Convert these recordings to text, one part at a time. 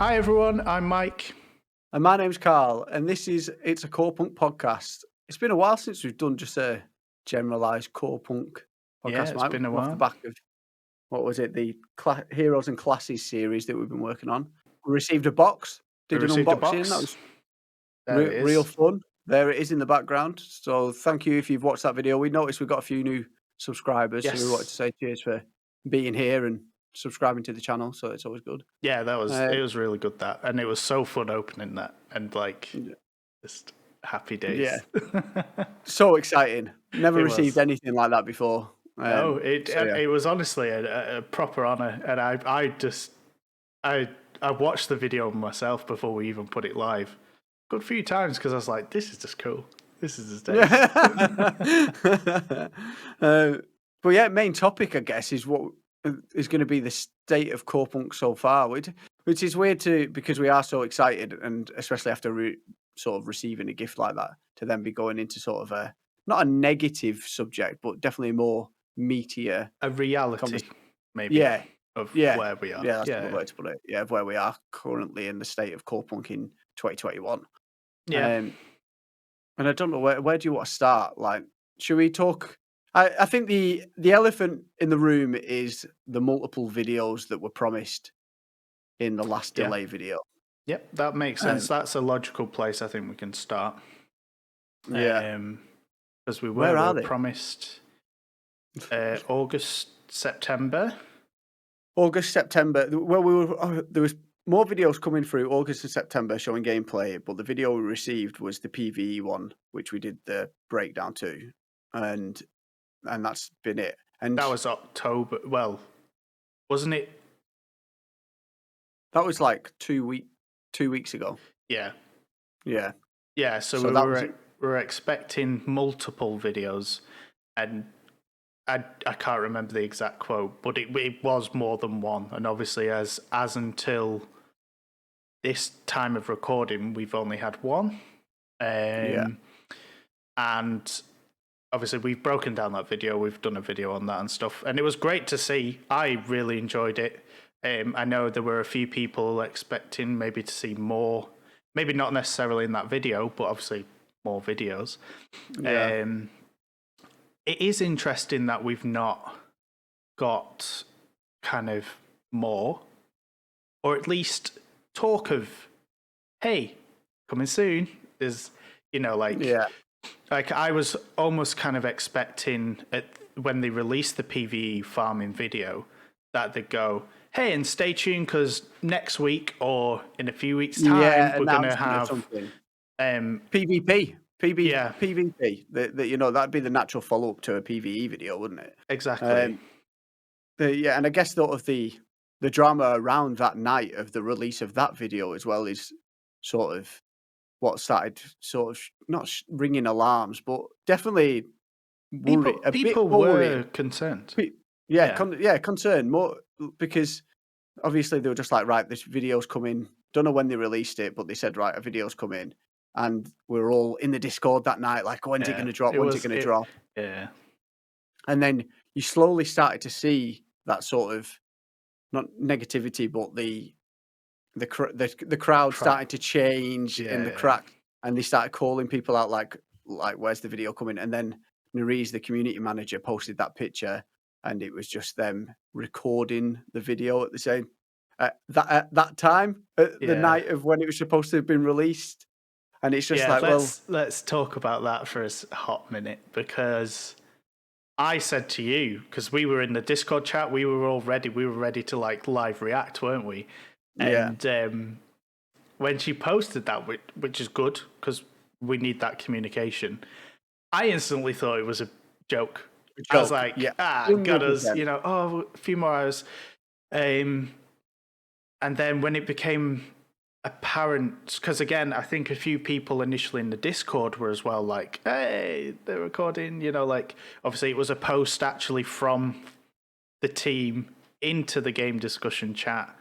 Hi everyone, I'm Mike. And my name's Carl, and it's a Corepunk podcast. It's been a while since we've done just a generalised Corepunk podcast, Yeah, it's Mike. been a Off the while. back of, what was it, the Heroes and Classes series that we've been working on. We received a box, did an received a unboxing, that box. was There it real is. fun. There it is in the background. So thank you if you've watched that video. We noticed we've got a few new subscribers, so we wanted to Yes. say cheers for being here and subscribing to the channel, so it's always good. Yeah, it was really good, that, and it was so fun opening that, and just happy days. Yeah. So exciting. Never It received was. anything like that before. No, So, yeah. it was honestly a proper honor, and I watched the video myself before we even put it live a good few times because I was like, this is just cool. This is just But yeah, main topic, I guess, is what is going to be the state of Corepunk so far, which is weird because we are so excited, and especially after sort of receiving a gift like that, to then be going into sort of not a negative subject, but definitely more meatier, a reality, maybe. Yeah, of yeah, where we are. Yeah, that's the way to put it. Yeah, of where we are currently in the state of Corepunk in 2021. Yeah. And I don't know where do you want to start? Like, should we talk? I think the elephant in the room is the multiple videos that were promised in the last delay video. Yep, that makes sense. That's a logical place I think we can start. Yeah, because we Where are they? promised August, September. August, September. Well, there was more videos coming through August and September showing gameplay, but the video we received was the PvE one, which we did the breakdown to, and that's been it. And that was October. Well, wasn't it? That was like 2 weeks ago. Yeah. Yeah. So we were expecting multiple videos, and I can't remember the exact quote, but it was more than one. And obviously, as until this time of recording, we've only had one. And obviously, we've broken down that video. We've done a video on that and stuff, and it was great to see. I really enjoyed it. I know there were a few people expecting maybe to see more, maybe not necessarily in that video, but obviously more videos. Yeah. It is interesting that we've not got kind of more, or at least talk of, hey, coming soon. Is, like I was almost kind of expecting when they released the PvE farming video that they'd go, hey, and stay tuned because next week or in a few weeks' time we're going to have PvP. PvP. That'd be the natural follow up to a PvE video, wouldn't it? Exactly. And I guess the drama around that night of the release of that video as well is sort of what started sort of not ringing alarms, but definitely people were concerned. Concerned more because obviously they were just like, right, this video's coming. Don't know when they released it, but they said, right, a video's coming. And we were all in the Discord that night, like, when's it going to drop? When's it going to drop? Yeah. And then you slowly started to see that sort of, not negativity, but the crowd started to change in the crack. And they started calling people out like, where's the video coming? And then Nariz, the community manager, posted that picture, and it was just them recording the video at the same that time, the night of when it was supposed to have been released. And it's just let's talk about that for a hot minute, because I said to you, because we were in the Discord chat, we were all ready. We were ready to like live react, weren't we? And when she posted that, which is good because we need that communication, I instantly thought it was a joke. I was like, got us, a few more hours. And then when it became apparent, because again, I think a few people initially in the Discord were as well like, hey, they're recording, obviously it was a post actually from the team into the game discussion chat,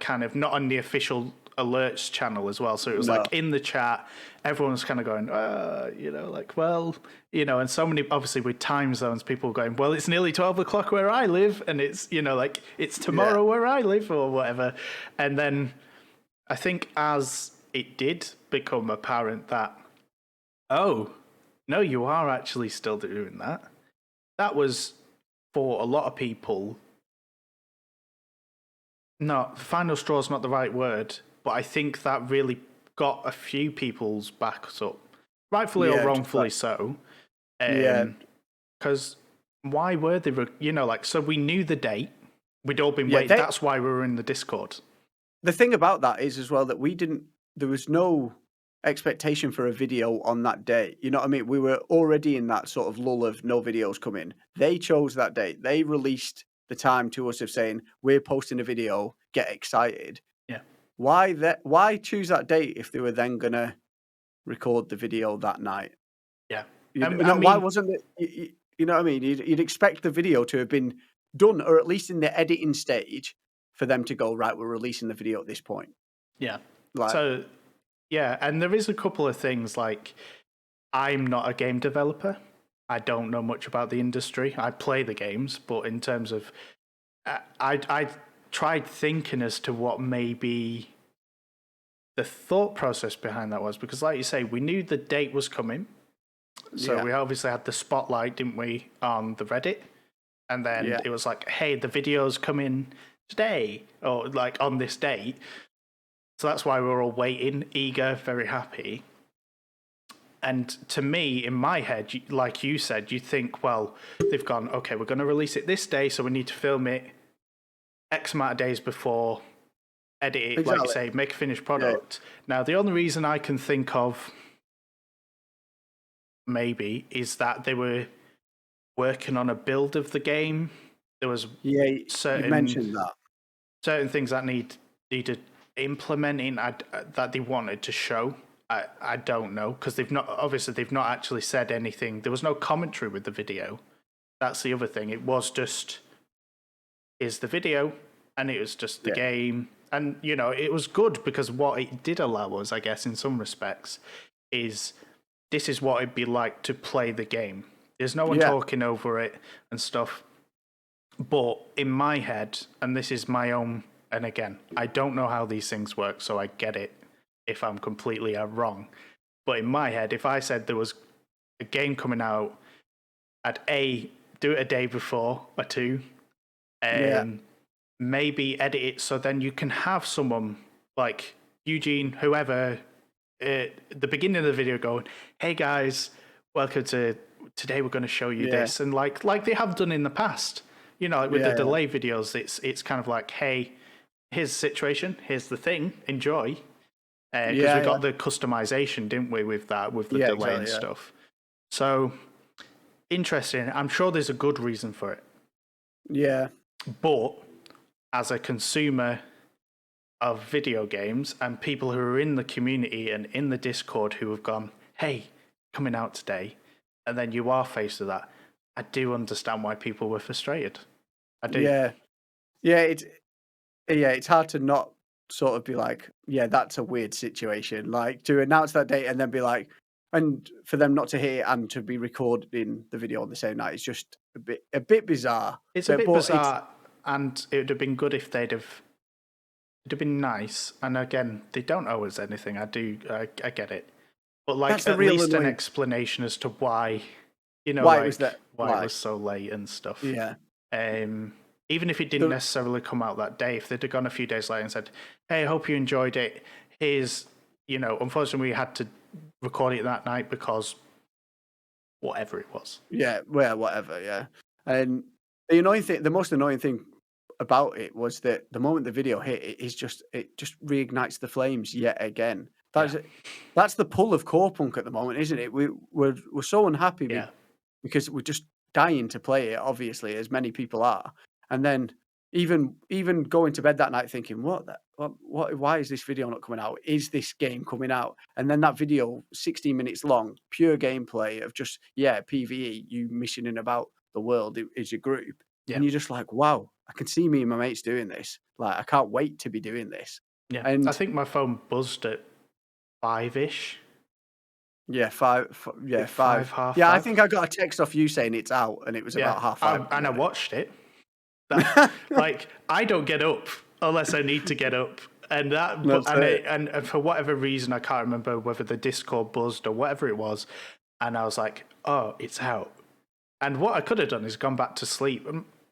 kind of not on the official alerts channel as well. So it was like in the chat, everyone was kind of going, and so many, obviously with time zones, people going, well, it's nearly 12 o'clock where I live, and it's, it's tomorrow where I live or whatever. And then I think as it did become apparent that, oh, no, you are actually still doing that. That was, for a lot of people, no, final straw is not the right word, but I think that really got a few people's backs up, rightfully or wrongfully so. Because why were they, so we knew the date, we'd all been waiting, that's why we were in the Discord. The thing about that is as well that there was no expectation for a video on that day. You know what I mean? We were already in that sort of lull of no videos coming. They chose that date. They released the time to us of saying, we're posting a video, get excited. Yeah. Why choose that date if they were then going to record the video that night? Yeah. Why wasn't it, you know what I mean? You'd expect the video to have been done, or at least in the editing stage, for them to go, right, we're releasing the video at this point. Yeah. So, yeah, and there is a couple of things, like, I'm not a game developer. I don't know much about the industry. I play the games, but in terms of, I tried thinking as to what maybe the thought process behind that was, because like you say, we knew the date was coming. So we obviously had the spotlight, didn't we, on the Reddit? And then it was like, hey, the video's coming today, or like on this date. So that's why we were all waiting, eager, very happy. And to me, in my head, like you said, you think, well, they've gone, okay, we're going to release it this day, so we need to film it X amount of days before, edit it, like you say, make a finished product. Now, the only reason I can think of, maybe, is that they were working on a build of the game. There was you mentioned that. Certain things that needed implementing that they wanted to show. I don't know, because they've not actually said anything. There was no commentary with the video. That's the other thing. It was just, here's the video, and it was just the game. And, it was good, because what it did allow us, I guess, in some respects, is this is what it'd be like to play the game. There's no one talking over it and stuff. But in my head, and this is my own, and again, I don't know how these things work, so I get it if I'm completely wrong. But in my head, if I said there was a game coming out, I'd do it a day before, or two, and maybe edit it so then you can have someone like Eugene, whoever, at the beginning of the video going, hey guys, welcome to, today we're going to show you this. And like they have done in the past, with the delay videos, it's kind of like, hey, here's the situation, here's the thing, enjoy. Because we got the customization, didn't we, with that, with the delay and stuff. So, interesting. I'm sure there's a good reason for it. Yeah. But, as a consumer of video games, and people who are in the community and in the Discord who have gone, hey, coming out today, and then you are faced with that, I do understand why people were frustrated. I do. Yeah. It's hard to not sort of be like, that's a weird situation. Like, to announce that date and then be like, and for them not to hear and to be recording the video on the same night, it's just a bit bizarre. It's a bit bizarre, and it would have been good if it'd have been nice. And again, they don't owe us anything. I get it. But like, at least an explanation as to why, why it was so late and stuff. Yeah. Even if it didn't necessarily come out that day, if they'd have gone a few days later and said, hey, I hope you enjoyed it. Here's, unfortunately we had to record it that night because whatever it was. Yeah, well, whatever, yeah. And the most annoying thing about it was that the moment the video hit, it just reignites the flames yet again. That's the pull of Corepunk at the moment, isn't it? We're so unhappy because we're just dying to play it, obviously, as many people are. And then even going to bed that night thinking, why is this video not coming out? Is this game coming out? And then that video, 16 minutes long, pure gameplay of just, PvE, you missioning about the world is your group. Yeah. And you're just like, wow, I can see me and my mates doing this. Like, I can't wait to be doing this. Yeah. And I think my phone buzzed at 5-ish. Yeah, five. Half 5. Yeah, I think I got a text off you saying it's out, and it was about 5:30. And I watched it. Like, I don't get up unless I need to get up. And that, That's it. and for whatever reason, I can't remember whether the Discord buzzed or whatever it was. And I was like, oh, it's out. And what I could have done is gone back to sleep.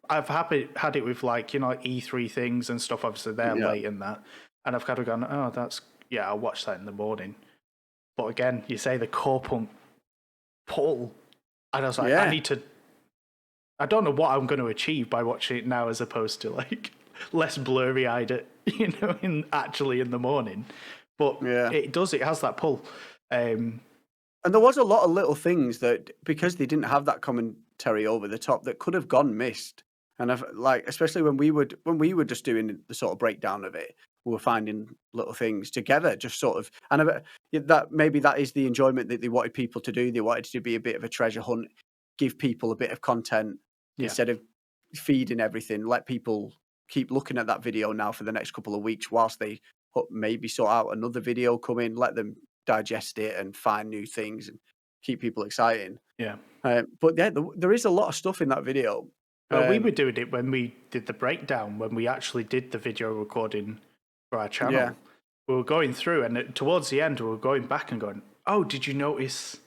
I've had it with like, like E3 things and stuff. Obviously, they're Yeah. late in that. And I've kind of gone, oh, yeah, I'll watch that in the morning. But again, you say the Corepunk pull. And I was like, I don't know what I'm going to achieve by watching it now as opposed to like less blurry eyed, actually in the morning. But it has that pull. And there was a lot of little things that, because they didn't have that commentary over the top, that could have gone missed. And I've like, especially when we were just doing the sort of breakdown of it, we were finding little things together, just sort of, and that maybe that is the enjoyment that they wanted people to do. They wanted it to be a bit of a treasure hunt, give people a bit of content instead of feeding everything. Let people keep looking at that video now for the next couple of weeks whilst they maybe sort out another video coming. Let them digest it and find new things and keep people excited. Yeah. But yeah, there is a lot of stuff in that video. We were doing it when we did the breakdown, when we actually did the video recording for our channel. Yeah. We were going through, and towards the end, we were going back and going, oh, did you notice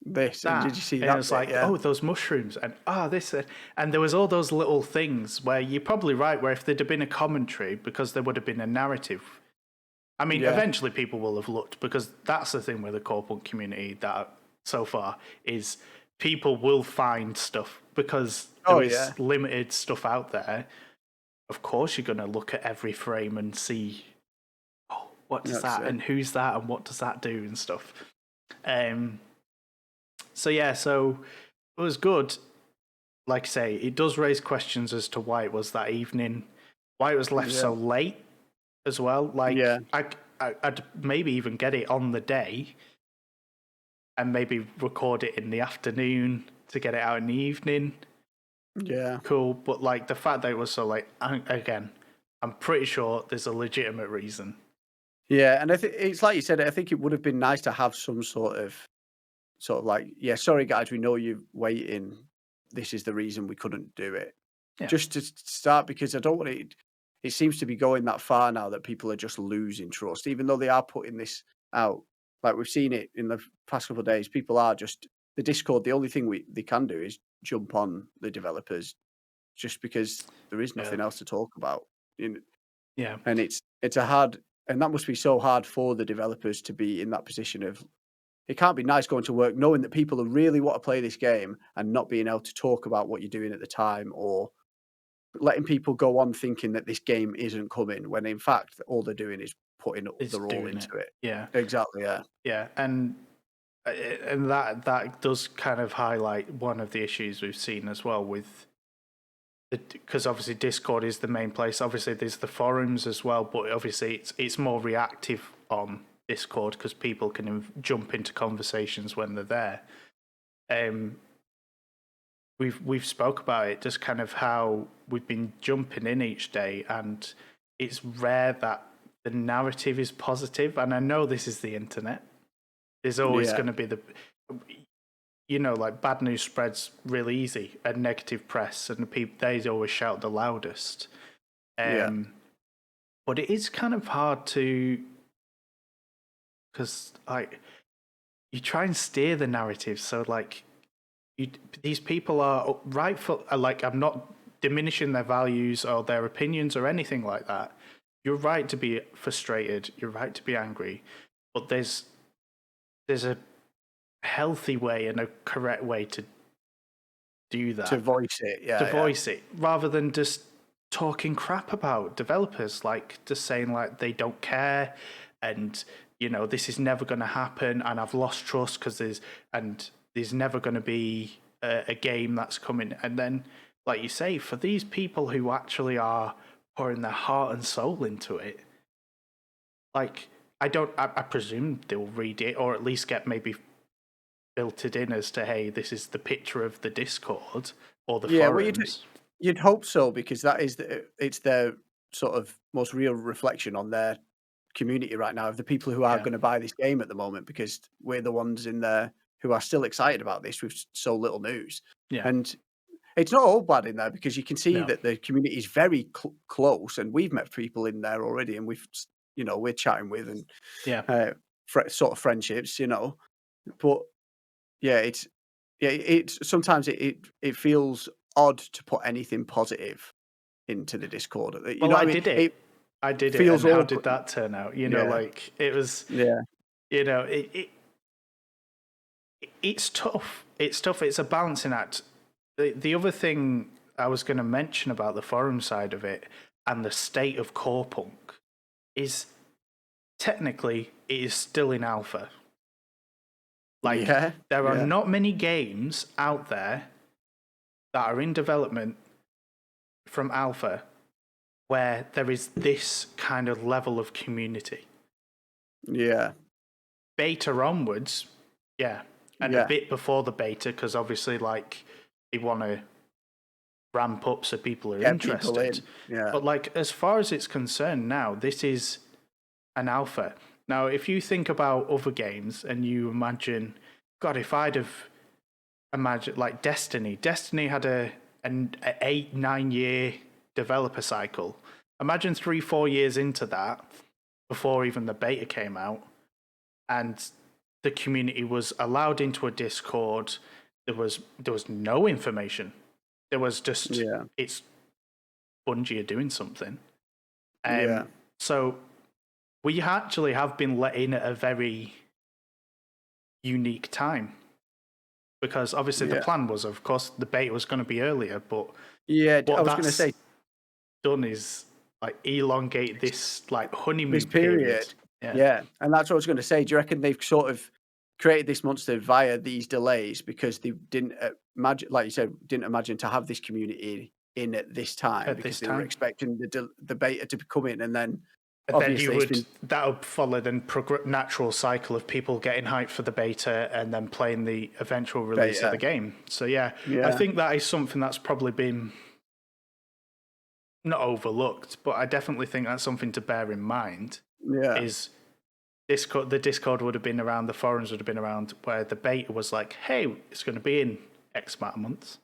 this? that? And did you see and that? It was like, oh, those mushrooms, and this. And there was all those little things where you're probably right, where if there'd have been a commentary, because there would have been a narrative. I mean, eventually people will have looked, because that's the thing with the Corepunk community that so far is people will find stuff because there is limited stuff out there. Of course, you're going to look at every frame and see, oh, what does that and who's that and what does that do and stuff. So it was good. Like I say, it does raise questions as to why it was that evening, why it was left so late as well. Like, I'd maybe even get it on the day and maybe record it in the afternoon to get it out in the evening. Yeah. Cool. But like the fact that it was so late, again, I'm pretty sure there's a legitimate reason. Yeah. And it's like you said, I think it would have been nice to have some sort of like, sorry guys, we know you're waiting. This is the reason we couldn't do it. Yeah. Just to start, because I don't want it seems to be going that far now that people are just losing trust, even though they are putting this out. Like we've seen it in the past couple of days, people are just, the Discord, the only thing they can do is jump on the developers just because there is nothing else to talk about. Yeah. And it's a hard, and that must be so hard for the developers to be in that position of, it can't be nice going to work knowing that people who really want to play this game and not being able to talk about what you're doing at the time, or letting people go on thinking that this game isn't coming when in fact all they're doing is putting their all into it. Yeah, exactly. Yeah, and that does kind of highlight one of the issues we've seen as well with, because obviously Discord is the main place. Obviously there's the forums as well, but obviously it's more reactive on Discord because people can jump into conversations when they're there. We've spoke about it, just kind of how we've been jumping in each day, and it's rare that the narrative is positive. And I know this is the internet. There's always going to be like bad news spreads really easy, and negative press, and the people, they always shout the loudest. But it is kind of hard to, because like you try and steer the narrative, so like these people are rightful. Like, I'm not diminishing their values or their opinions or anything like that. You're right to be frustrated. You're right to be angry, but there's a healthy way and a correct way to do that. To voice it, voice it, rather than just talking crap about developers, like just saying like they don't care, and this is never going to happen, and I've lost trust because there's never going to be a game that's coming. And then, like you say, for these people who actually are pouring their heart and soul into it, like I presume they'll read it, or at least get maybe filtered in as to, hey, this is the picture of the Discord or the forums. Well, you'd hope so, because that is it's their sort of most real reflection on their community right now, of the people who are going to buy this game at the moment, because we're the ones in there who are still excited about this with so little news. And it's not all bad in there, because you can see that the community is very close, and we've met people in there already, and we've we're chatting with and Yeah. sort of friendships, but yeah, it's sometimes it feels odd to put anything positive into the Discord. You Well, know what I I mean? did it. It I did it, feels and how did awkward. that turn out? Yeah, Like it was. yeah, It's tough. It's tough. It's a balancing act. The other thing I was going to mention about the forum side of it and the state of Corepunk is technically it is still in alpha. Like yeah, there are yeah, not many games out there that are in development from alpha where there is this kind of level of community. yeah, Beta onwards, yeah, and a yeah. bit before the beta because obviously like they want to ramp up so people are Get people interested. in. Yeah, But like as far as it's concerned now, this is an alpha. Now, if you think about other games and you imagine, God, if I'd have imagined like Destiny had an 8-9 year developer cycle. Imagine 3-4 years into that before even the beta came out, and the community was allowed into a Discord. There was no information. There was just yeah, it's Bungie are doing something. yeah, So we actually have been let in at a very unique time because obviously the yeah, plan was, of course, the beta was going to be earlier, but yeah. I what was going to that's say done is like elongate this like this honeymoon period. period. Yeah, Yeah, and that's what I was going to say. Do you reckon they've sort of created this monster via these delays because they didn't imagine, like you said, didn't imagine to have this community in at this time at because this they were time. expecting the beta to come in, and then And then obviously it's been that would follow the natural cycle of people getting hyped for the beta and then playing the eventual release of beta. the game. So yeah, I Yeah, think that is something that's probably been not overlooked, but I definitely think that's something to bear in mind. yeah, Is Discord? The Discord would have been around, the forums would have been around, where the beta was like, "Hey, it's going to be in X amount of months,"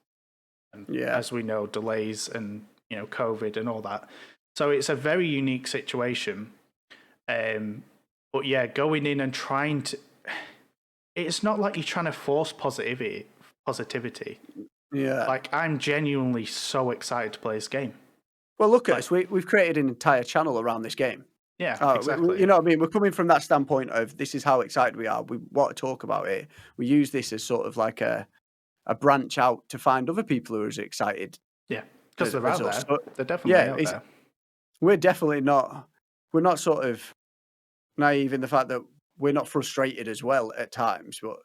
and yeah, as we know, delays and COVID and all that. So it's a very unique situation. But yeah, going in and trying to, it's not like you're trying to force positivity. yeah. Like I'm genuinely so excited to play this game. Well, look at Like, us. We've created an entire channel around this game. yeah, You exactly. know what I mean? We're coming from that standpoint of this is how excited we are. We want to talk about it. We use this as sort of like a branch out to find other people who are as excited Yeah, because they're as out us. there. But They're definitely yeah, out there. we're definitely not. We're not sort of naive in the fact that we're not frustrated as well at times. But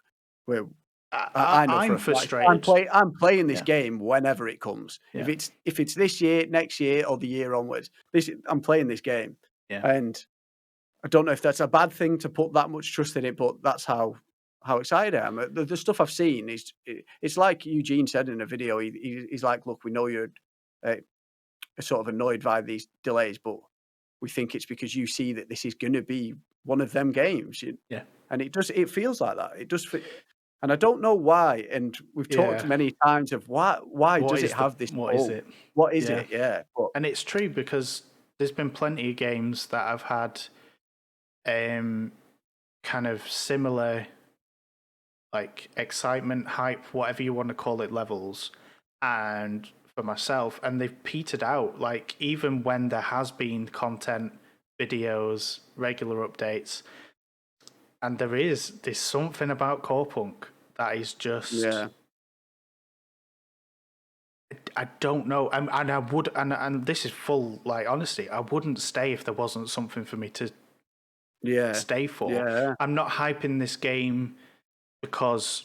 we're. I know for I'm a fact frustrated. I'm playing this Yeah, game whenever it comes. yeah, If it's this year, next year, or the year onwards, I'm playing this game, yeah, and I don't know if that's a bad thing to put that much trust in it, but that's how excited I am. The stuff I've seen is it's like Eugene said in a video. He's like, "Look, we know you're uh, sort of annoyed by these delays, but we think it's because you see that this is going to be one of them games." yeah, And it feels like that. It does fit. And I don't know why. And we've talked yeah. many times of why does it have this What is pull? it? What is Yeah, it? Yeah, but and it's true because there's been plenty of games that have had kind of similar like excitement, hype, whatever you want to call it, levels. And for myself, and they've petered out. Like even when there has been content, videos, regular updates, and there's something about Corepunk that is just yeah, I don't know, and I would, and this is full like honesty. I wouldn't stay if there wasn't something for me to yeah, stay for. yeah, I'm not hyping this game because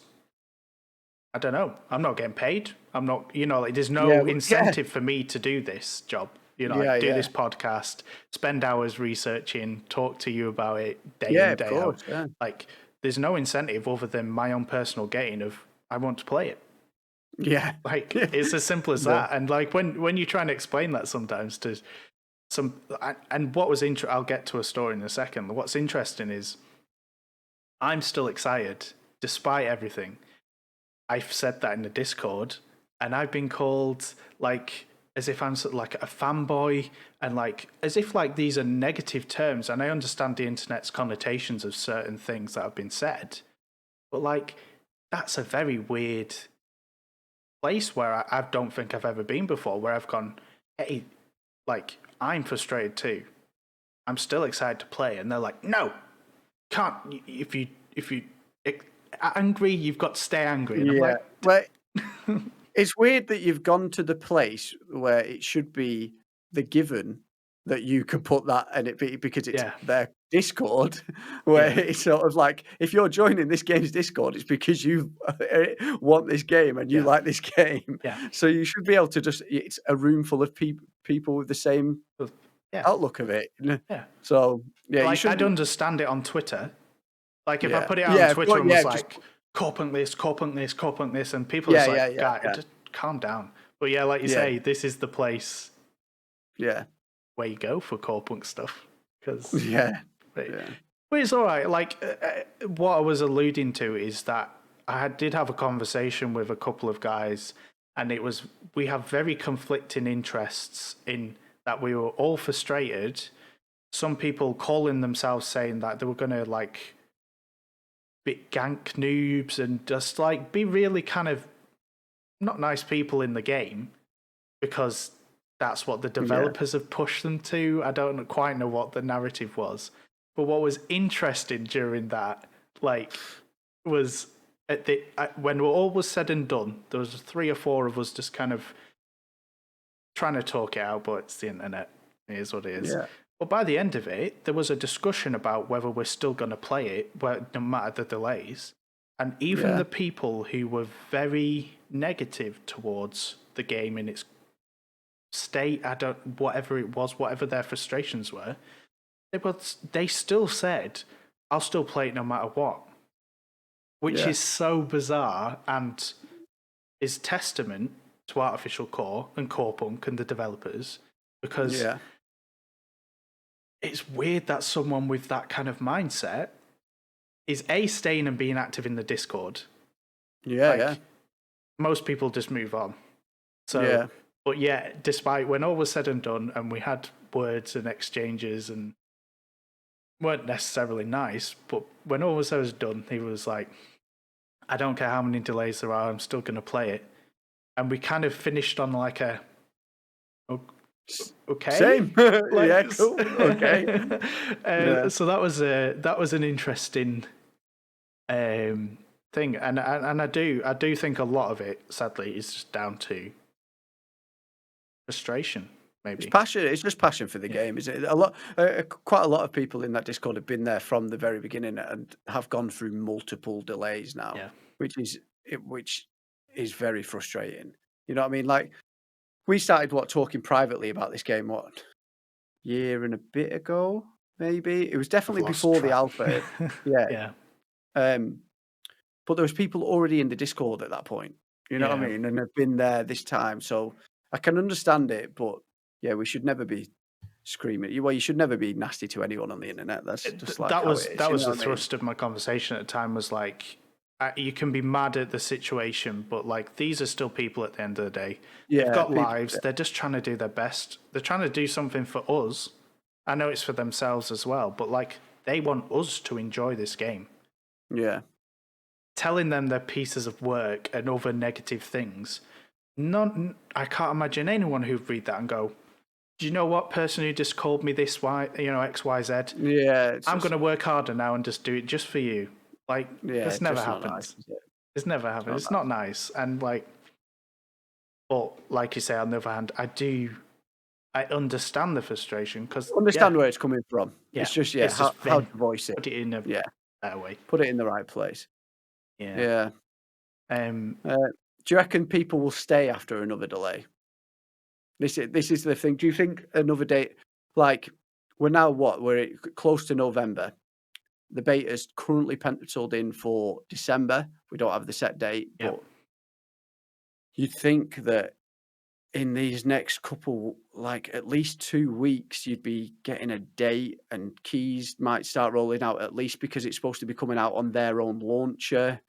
I don't know. I'm not getting paid. I'm not, like there's yeah, no yeah, incentive for me to do this job. yeah, Like do yeah, this podcast, spend hours researching, talk to you about it day yeah. in, Of day out. course, yeah, Like there's no incentive other than my own personal gain of I want to play it. yeah, Like it's as simple as yeah, that. And like when you try and explain that sometimes to some, and what was I'll get to a story in a second. What's interesting is I'm still excited despite everything. I've said that in the Discord, and I've been called like as if I'm sort of like a fanboy, and like as if like these are negative terms. And I understand the internet's connotations of certain things that have been said, but like that's a very weird place where I don't think I've ever been before, where I've gone, hey, like I'm frustrated too. I'm still excited to play, and they're like, no, can't. If you angry, you've got to stay angry. And I'm Yeah. like, Well, it's weird that you've gone to the place where it should be the given that you can put that and it be because it's yeah, their Discord, where yeah, it's sort of like if you're joining this game's Discord, it's because you want this game and you yeah, like this game. yeah, So you should be able to just it's a room full of people with the same yeah, outlook of it. yeah. So yeah, you Like I'd shouldn't. understand it on Twitter. Like if I Yeah, put it out on yeah, Twitter well, and yeah, was just like, Corepunk this, Corepunk this, Corepunk this, and people are yeah, just yeah, like, yeah, guy, yeah, just calm down. But yeah, like you yeah, say, this is the place yeah, where you go for Corepunk stuff. Because yeah, but yeah, it's all right. Like what I was alluding to is that did have a conversation with a couple of guys, and it was we have very conflicting interests in that we were all frustrated. Some people calling themselves saying that they were going to like be gank noobs and just like be really kind of not nice people in the game because that's what the yeah, developers have pushed them to. I don't quite know what the narrative was, but what was interesting during that, like, was at the when all was said and done, there was 3 or 4 of us just kind of trying to talk it out, but it's the internet. It is what it is. yeah, But by the end of it, there was a discussion about whether we're still going to play it, no matter the delays. And even yeah, the people who were very negative towards the game in its state, whatever it was, whatever their frustrations were, they still said, "I'll still play it no matter what," which yeah, is so bizarre and is testament to Artificial Core and Corepunk and the developers, because yeah, it's weird that someone with that kind of mindset is staying and being active in the Discord. yeah, yeah, Like most people just move on. So, yeah, but yeah, despite when all was said and done, and we had words and exchanges and weren't necessarily nice, but when all was said and done, he was like, "I don't care how many delays there are, I'm still going to play it." And we kind of finished on like a okay, same. like Yeah, cool. Okay. Yeah, so that was an interesting thing, and I do think a lot of it, sadly, is just down to frustration, it's maybe. passion. It's just passion for the game, isn't it? Quite a lot of people in that Discord have been there from the very beginning and have gone through multiple delays now, Yeah, which is very frustrating. You know what I mean? Like we started talking privately about this game year and a bit ago, maybe. It was I've definitely lost before the track. alpha. Yeah. Yeah, Um, but there was people already in the Discord at that point. You know what I yeah. mean? And have been there this time. So I can understand it, but yeah, we should never be screaming. Well, you should never be nasty to anyone on the internet. That's just like how it is. That You was know the what I mean? thrust of my conversation at the time. Was like, you can be mad at the situation, but like these are still people at the end of the day. They've Yeah, got people. lives. They're just trying to do their best. They're trying to do something for us. I know it's for themselves as well, but like they want us to enjoy this game. Yeah, Telling them they're pieces of work and other negative things. None. I can't imagine anyone who'd read that and go, "Do you know what person who just called me this? X, Y, Z? yeah. It's I'm going just to work harder now and just do it just for you." Like yeah, this it's never just not nice. happens. Is it? It's never It's happened. not It's not nice. nice. And like, but like you say, on the other hand, I understand the frustration because Understand where it's coming from. It's yeah, just it's just how vent, to voice it. put it in a Yeah, better way. put it in the right place. Yeah. Yeah. Um. Do you reckon people will stay after another delay? This is the thing. Do you think another date, like we're now close to November. The beta's currently penciled in for December. We don't have the set date, Yeah. but you'd think that in these next couple, like at least 2 weeks, you'd be getting a date and keys might start rolling out at least because it's supposed to be coming out on their own launcher.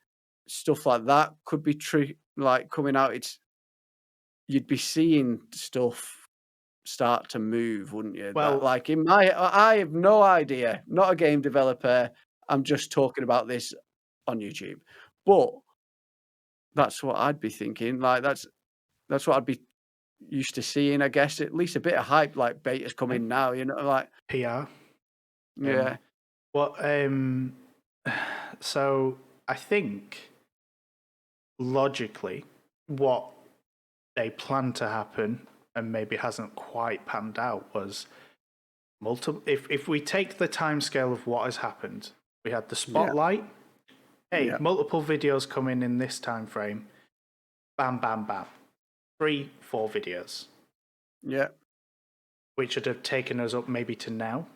Stuff like that could be true, like coming out. you'd be seeing stuff start to move, wouldn't you? That Well, like in my I have no idea, not a game developer. I'm just talking about this on YouTube. But that's what I'd be thinking. Like that's what I'd be used to seeing, I guess. At least a bit of hype like beta's yeah, coming now, like PR. yeah. What? So I think logically, what they planned to happen and maybe hasn't quite panned out was multiple. If we take the timescale of what has happened, we had the Yeah. spotlight. Hey, Yeah. multiple videos coming in this time frame. Bam, bam, bam. 3, 4 videos, Yeah. which would have taken us up maybe to now.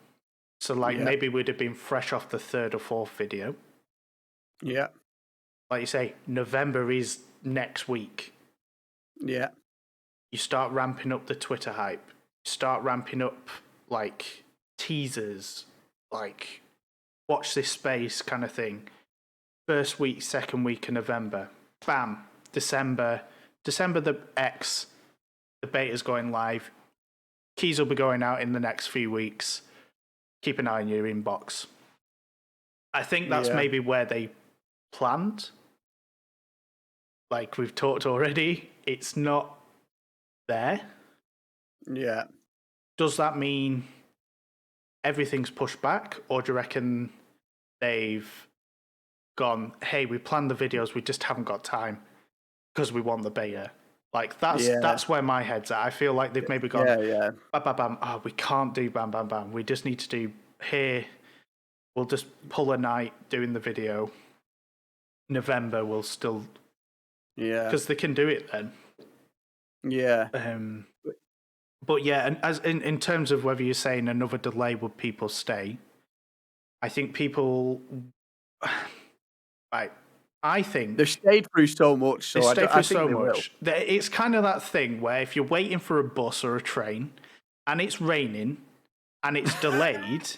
So like Yeah. maybe we'd have been fresh off the third or fourth video. Yeah. Like you say, November is next week. Yeah. You start ramping up the Twitter hype. You start ramping up like teasers, like watch this space kind of thing. First week, second week of November. Bam. December the X, the beta's going live. Keys will be going out in the next few weeks. Keep an eye on your inbox. I think that's maybe where they planned. Like we've talked already, it's not there. Yeah. Does that mean everything's pushed back, or do you reckon they've gone, hey, we planned the videos, we just haven't got time because we want the beta? Like that's where my head's at. I feel like they've maybe gone, Yeah. bam, bam, bam. Oh, we can't do bam, bam, bam. We just need to do here. We'll just pull a night doing the video. November will still, because they can do it then. Yeah. But yeah, and as in terms of whether you're saying another delay would people stay, I think people, right? I think They've stayed through so much, so they stay I through think so they will. much. It's kind of that thing where if you're waiting for a bus or a train, and it's raining, and it's delayed,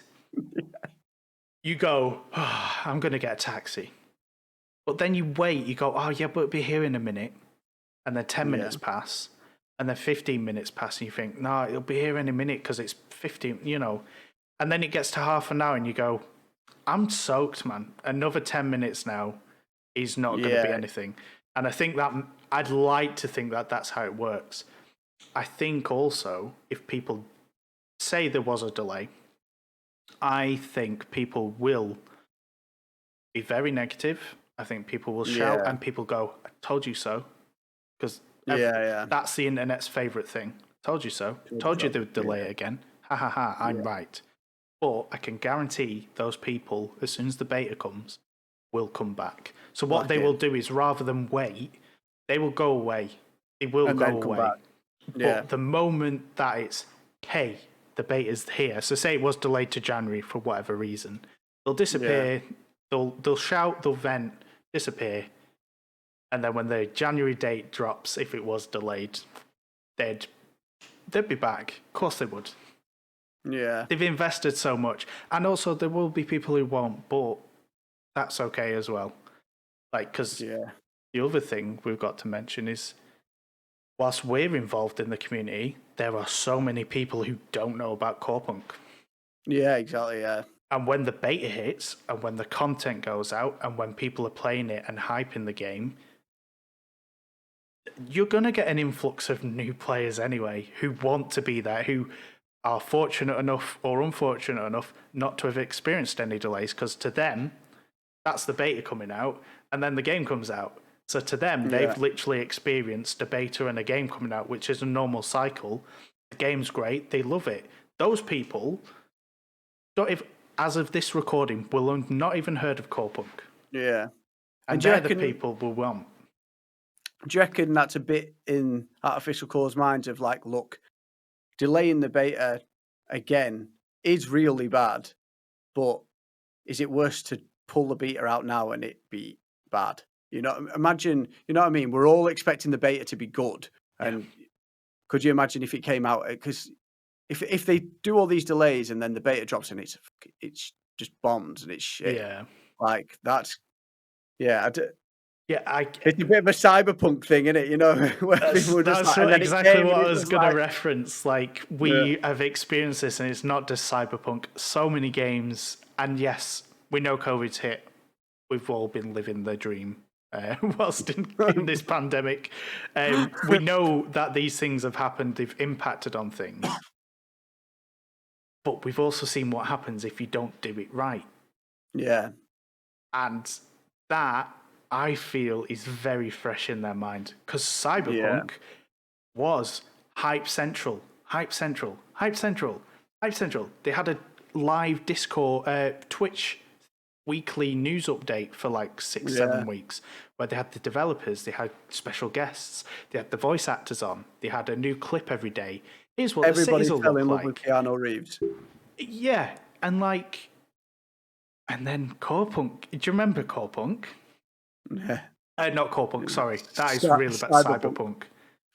you go, oh, I'm going to get a taxi. But then you wait, you go, oh yeah, but it'll be here in a minute. And then 10 minutes pass, and then 15 minutes pass, and you think, no, it'll be here in a minute because it's 15, And then it gets to half an hour, and you go, I'm soaked, man. Another 10 minutes now is not going to be anything. And I think that, I'd like to think that that's how it works. I think also, if people say there was a delay, I think people will be very negative. I think people will shout and people go, I told you so. Because that's the internet's favourite thing. Told you so. Told you they would delay it again. Ha ha ha, I'm right. But I can guarantee those people, as soon as the beta comes, will come back. So what they will do is, rather than wait, they will go away. They will go away. But the moment that it's, hey, the beta's here. So say it was delayed to January for whatever reason. They'll disappear. They'll shout, they'll vent, disappear. And then when the January date drops, if it was delayed, they'd be back. Of course they would. Yeah. They've invested so much. And also there will be people who won't, but that's okay as well. Like, because the other thing we've got to mention is, whilst we're involved in the community, there are so many people who don't know about Corepunk. Yeah, exactly, yeah. And when the beta hits, and when the content goes out, and when people are playing it and hyping the game, you're going to get an influx of new players anyway who want to be there, who are fortunate enough or unfortunate enough not to have experienced any delays, because to them, that's the beta coming out, and then the game comes out. So to them, they've literally experienced a beta and a game coming out, which is a normal cycle. The game's great. They love it. Those people, as of this recording, will have not even heard of Corepunk. Yeah. And they're the people we want. Do you reckon that's a bit in Artificial Core's minds of like, look, delaying the beta again is really bad, but is it worse to pull the beta out now and it be bad? Imagine, you know what I mean? We're all expecting the beta to be good. And could you imagine if it came out? Because if they do all these delays and then the beta drops and it's just bombs and it's shit. Yeah. Like that's, yeah. Yeah, It's a bit of a cyberpunk thing, isn't it? You know, where people were just that's like, and then it exactly came what and I it was was going to like, reference. Like, yeah, we have experienced this, and it's not just Cyberpunk. So many games, and yes, we know COVID's hit. We've all been living the dream whilst in this pandemic. We know that these things have happened. They've impacted on things, but we've also seen what happens if you don't do it right. yeah, And that, I feel, is very fresh in their mind. Because yeah, Cyberpunk was Hype Central, Hype Central, Hype Central, Hype Central. They had a live Discord, Twitch weekly news update for like 6, yeah. 7 weeks, where they had the developers, they had special guests, they had the voice actors on, they had a new clip every day. Here's what the Everybody cities will fell look in love with like. Keanu Reeves. Yeah, and like, and then Corepunk. Do you remember Corepunk? Yeah, Not Corepunk, sorry. That is really bad. Cyberpunk.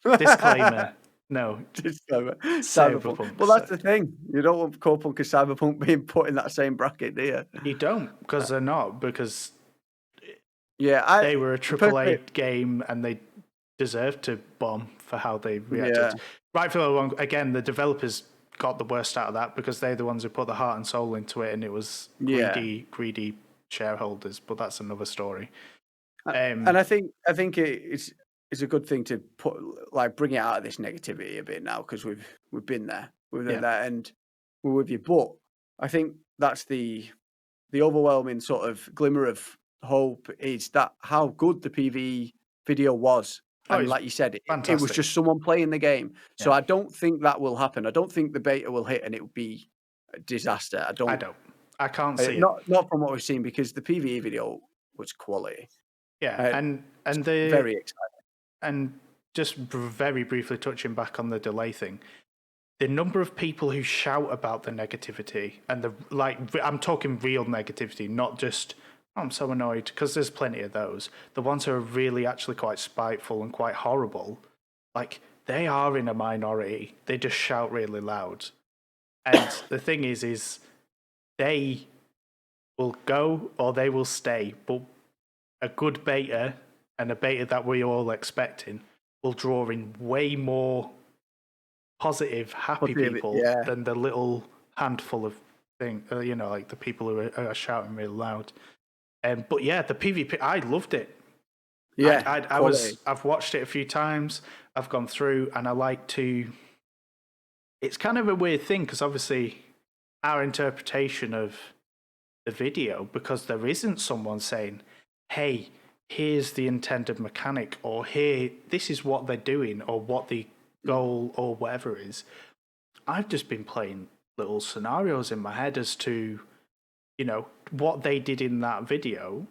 Cyberpunk. Disclaimer. No, Cyberpunk. Cyberpunk. Well, that's the thing. You don't want Corepunk and Cyberpunk being put in that same bracket, do you? You don't, because they're not, because Yeah, they were a personally, AAA game and they deserved to bomb for how they reacted. yeah, Rightfully or wrong, again, the developers got the worst out of that because they're the ones who put the heart and soul into it, and it was yeah. greedy shareholders, but that's another story. And I think it's a good thing to put like bring it out of this negativity a bit now because we've been there, Yeah. there, and we're with you. But I think that's the overwhelming sort of glimmer of hope is that how good the PvE video was. Oh, And it's like you said, it was fantastic. just someone playing the game. So Yeah. I don't think that will happen. I don't think the beta will hit and it will be a disaster. I don't. I can't see it. Not from what we've seen because the PvE video was quality. Yeah, Uh, and very exciting. and just very briefly touching back on the delay thing, the number of people who shout about the negativity and the like, I'm talking real negativity, not just oh, I'm so annoyed, because there's plenty of those. The ones who are really actually quite spiteful and quite horrible, like they are in a minority. They just shout really loud. And the thing is they will go or they will stay, but a good beta and a beta that we're all expecting will draw in way more positive, happy people Yeah. than the little handful of things, like the people who are shouting really loud. But yeah, the PvP, I loved it. Yeah. I've watched it a few times. I've gone through, and I like to. It's kind of a weird thing because obviously our interpretation of the video, because there isn't someone saying, "Hey, here's the intended mechanic," or "Here, this is what they're doing," or what the goal or whatever is. I've just been playing little scenarios in my head as to, what they did in that video.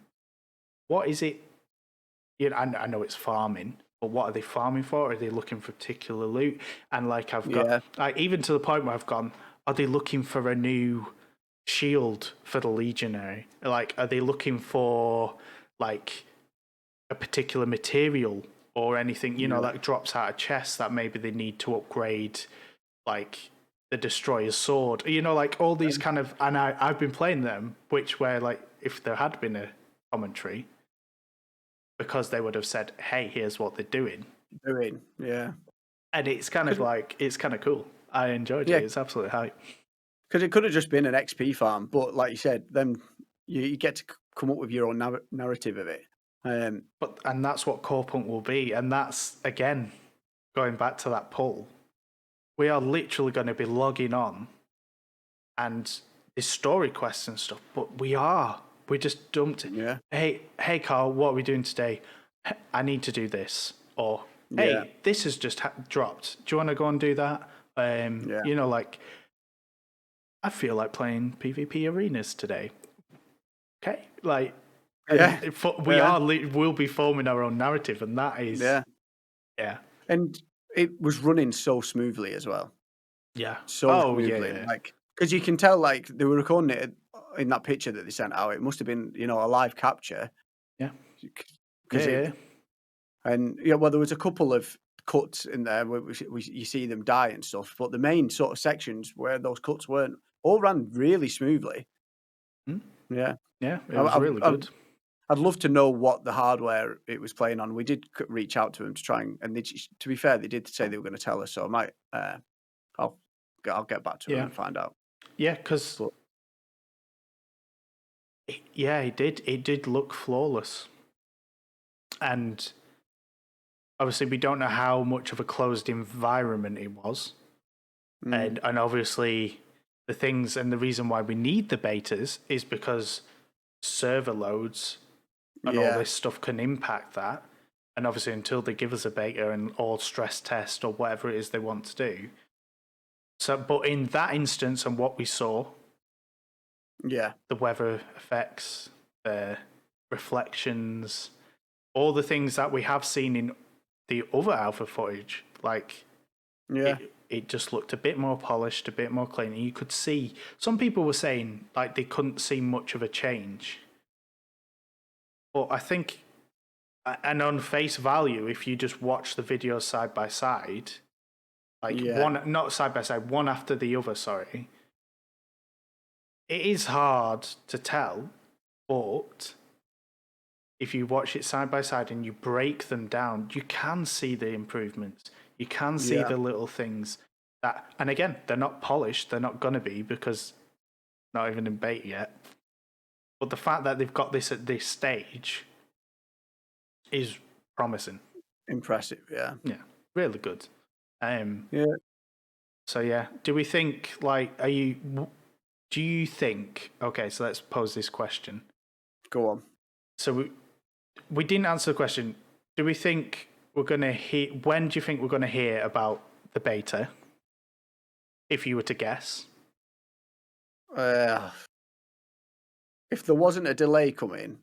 What is it? I know it's farming, but what are they farming for? Are they looking for particular loot? And like I've got, like, even to the point where I've gone, are they looking for a new shield for the legionary? Like, are they looking for like a particular material or anything, that drops out of chests that maybe they need to upgrade, like the destroyer's sword, like all these kind of, and I've been playing them, which where like if there had been a commentary, because they would have said, hey, here's what they're doing. Yeah. And it's kind of like, it's kind of cool. I enjoyed it. It's absolutely hype. Because it could have just been an XP farm, but like you said, then you get to come up with your own narrative of it. And that's what Corepunk will be. And that's, again, going back to that poll, we are literally going to be logging on and there's story quests and stuff, but we just dumped it. Yeah. Hey, Carl, what are we doing today? I need to do this. Or, hey, this has just dropped. Do you want to go and do that? Like, I feel like playing PvP arenas today. Okay, like, we'll be forming our own narrative, and that is, yeah. And it was running so smoothly as well. Yeah. So smoothly, like, because you can tell, like, they were recording it in that picture that they sent out. It must have been, a live capture. Yeah. And well, there was a couple of cuts in there where you see them die and stuff, but the main sort of sections where those cuts weren't all ran really smoothly. Hmm? Yeah, Yeah, it was really good. I'd love to know what the hardware it was playing on. We did reach out to them to try and they, to be fair, they did say they were going to tell us. So I might, I'll get back to them and find out. Yeah, because it did look flawless, and obviously we don't know how much of a closed environment it was, and obviously the things and the reason why we need the betas is because server loads and all this stuff can impact that. And obviously, until they give us a beta and all stress test or whatever it is they want to do. So, but in that instance and what we saw, the weather effects, the reflections, all the things that we have seen in the other alpha footage, like it just looked a bit more polished, a bit more clean. And you could see some people were saying like they couldn't see much of a change. But I think, and on face value, if you just watch the videos side by side, like one, not side by side, one after the other, sorry, it is hard to tell, but if you watch it side by side and you break them down, you can see the improvements. You can see the little things that, and again, they're not polished, they're not going to be because not even in beta yet. But the fact that they've got this at this stage is promising. Impressive, Yeah, really good. So do we think do you think, okay, so let's pose this question. Go on. So we didn't answer the question. Do we think we're going to hear, when do you think we're going to hear about the beta? If you were to guess. If there wasn't a delay coming.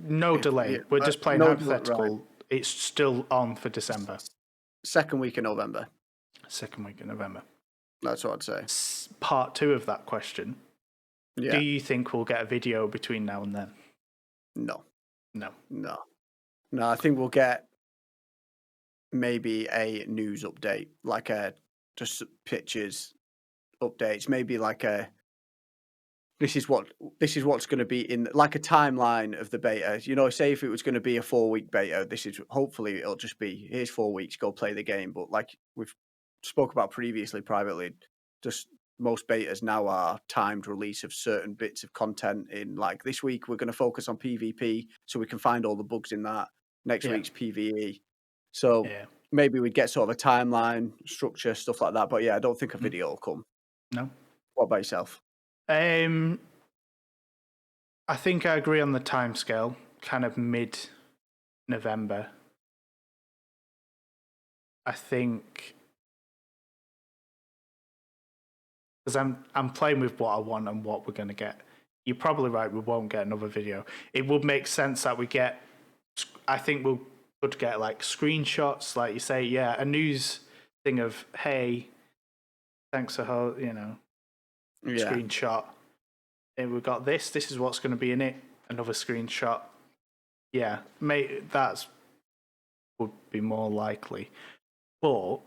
No delay. We're just playing hypothetical. Right. It's still on for December. Second week of November. Second week of November. That's what I'd say. Part 2 of that question. Yeah. Do you think we'll get a video between now and then? No. No, I think we'll get maybe a news update, like just pictures updates, maybe like this is what's going to be in, like a timeline of the beta. You know, say if it was going to be a 4-week beta, hopefully it'll just be, here's 4 weeks, go play the game. But like we've spoke about previously privately, just most betas now are timed release of certain bits of content. In like this week, we're going to focus on PvP so we can find all the bugs in that. Next week's PvE. So maybe we'd get sort of a timeline, structure, stuff like that. But yeah, I don't think a video will come. No. What about yourself? I think I agree on the timescale, kind of mid-November. I think because I'm playing with what I want and what we're going to get. You're probably right, we won't get another video. It would make sense that we get, I think we could get like screenshots, like you say, a news thing of, hey, thanks for screenshot. And we've got this is what's going to be in it, another screenshot. Yeah, that's would be more likely. But,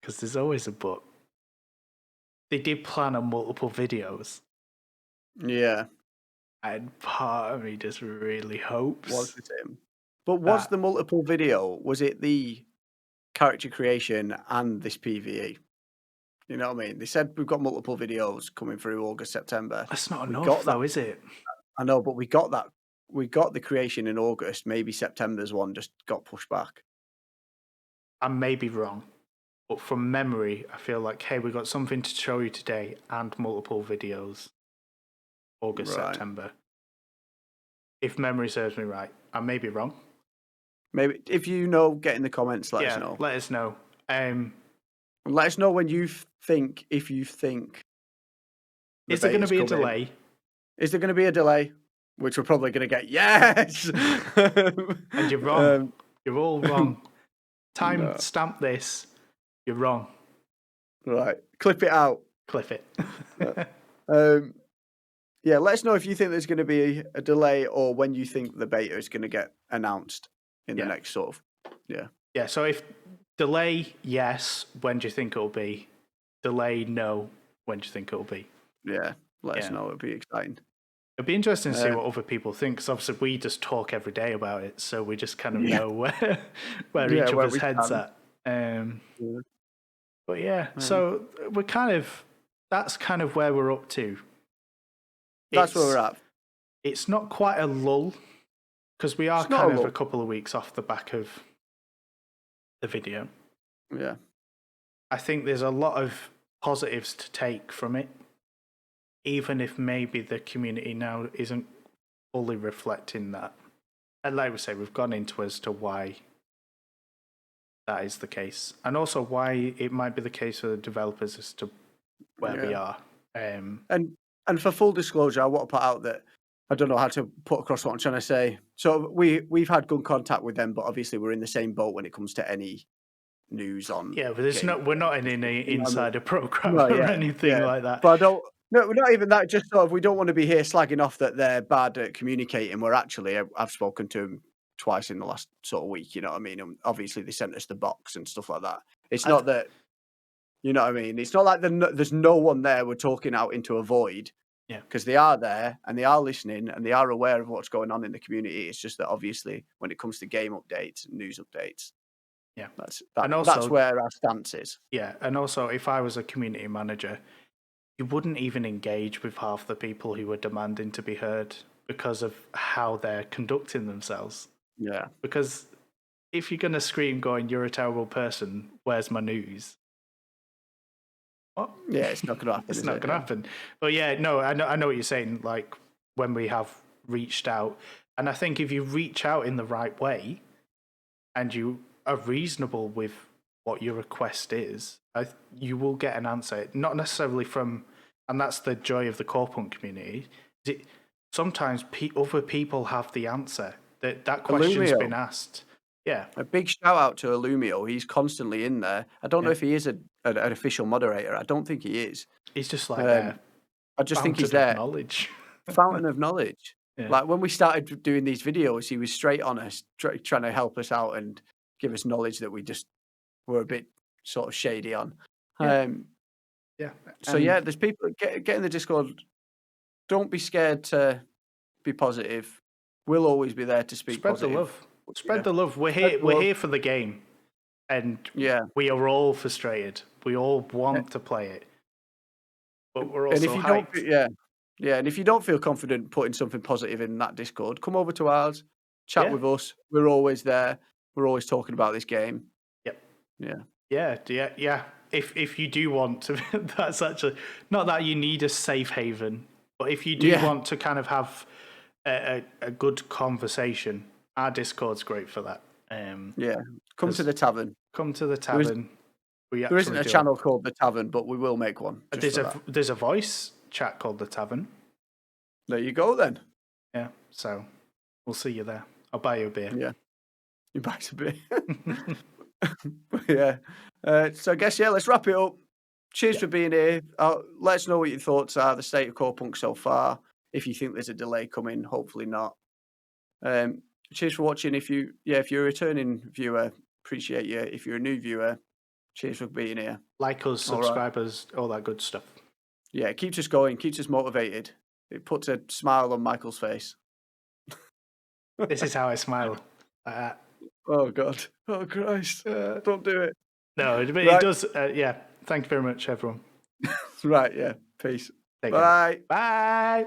because there's always a but, they did plan on multiple videos. Yeah. And part of me just really hopes. But was the multiple video, was it the character creation and this PvE? You know what I mean? They said we've got multiple videos coming through August, September. That's not enough though, is it? I know, but we got that. We got the creation in August. Maybe September's one just got pushed back. I may be wrong, but from memory, I feel like, hey, we've got something to show you today and multiple videos. August, September. If memory serves me right. I may be wrong. Maybe if you know, get in the comments, let us know. Let us know. Let us know when you think, if you think. Is there going to be a delay? Is there going to be a delay? Which we're probably going to get, yes! And you're wrong. You're all wrong. Stamp this. You're wrong. Right. Clip it out. Clip it. Yeah, let us know if you think there's going to be a delay or when you think the beta is going to get announced in the next sort of, Yeah, so if delay, yes, when do you think it'll be? Delay, no, when do you think it'll be? Yeah, let us know. It'll be exciting. It'd be interesting to see what other people think, because obviously we just talk every day about it, so we just kind of know where each other's heads at. But yeah, so that's kind of where we're up to. That's where we're at. It's not quite a lull, because we are kind of a couple of weeks off the back of the video. Yeah. I think there's a lot of positives to take from it, even if maybe the community now isn't fully reflecting that. And like we say, we've gone into as to why that is the case, and also why it might be the case for the developers as to where we are. And for full disclosure, I want to put out that I don't know how to put across what I'm trying to say. So we've had good contact with them, but obviously we're in the same boat when it comes to any news on. Yeah, but we're not in any insider program or anything like that. But we're not even that. Just sort of, we don't want to be here slagging off that they're bad at communicating. We're actually, I've spoken to them twice in the last sort of week. You know what I mean? And obviously they sent us the box and stuff like that. It's not that, you know what I mean? It's not like there's no one there. We're talking out into a void. Yeah, because they are there and they are listening and they are aware of what's going on in the community. It's just that obviously when it comes to game updates and news updates, that's where our stance is. Yeah, and also if I was a community manager, you wouldn't even engage with half the people who were demanding to be heard because of how they're conducting themselves. Yeah. Because if you're going to scream going, "You're a terrible person, where's my news?" What? Yeah, it's not going to happen. It's not going to happen. But yeah, no, I know what you're saying, like when we have reached out. And I think if you reach out in the right way and you are reasonable with what your request is, you will get an answer. Not necessarily from, and that's the joy of the Corepunk community. Sometimes other people have the answer. That question's been asked. Yeah. A big shout out to Illumio. He's constantly in there. I don't know if he is an official moderator. I don't think he is. He's just like there. I just think he's there. Knowledge. Fountain of knowledge. Yeah. Like when we started doing these videos, he was straight on us, trying to help us out and give us knowledge that we just were a bit sort of shady on. So there's people get in the Discord. Don't be scared to be positive. We'll always be there to speak positive. Spread the love. Spread the love. We're here. We're here for the game, and we are all frustrated. We all want to play it, but we're also hyped. And if you don't feel confident putting something positive in that Discord, come over to ours, chat with us. We're always there. We're always talking about this game. Yep. Yeah. If you do want to, that's actually not that you need a safe haven, but if you do want to kind of have a good conversation, our Discord's great for that. Come to the tavern. Come to the tavern. There isn't a channel called the Tavern, but we will make one. There's a voice chat called the Tavern. There you go then. Yeah, so we'll see you there. I'll buy you a beer. Yeah, you buy some beer. So I guess let's wrap it up. Cheers for being here. Let us know what your thoughts are. The state of Corepunk so far. If you think there's a delay coming, hopefully not. Cheers for watching. If you're a returning viewer, appreciate you. If you're a new viewer, cheers for being here. Like us, subscribers, all that good stuff. Yeah, it keeps us going, keeps us motivated. It puts a smile on Michael's face. This is how I smile. Oh God! Oh Christ! Don't do it. No, it does. Thank you very much, everyone. Right. Yeah. Peace. Take care. Bye. Bye.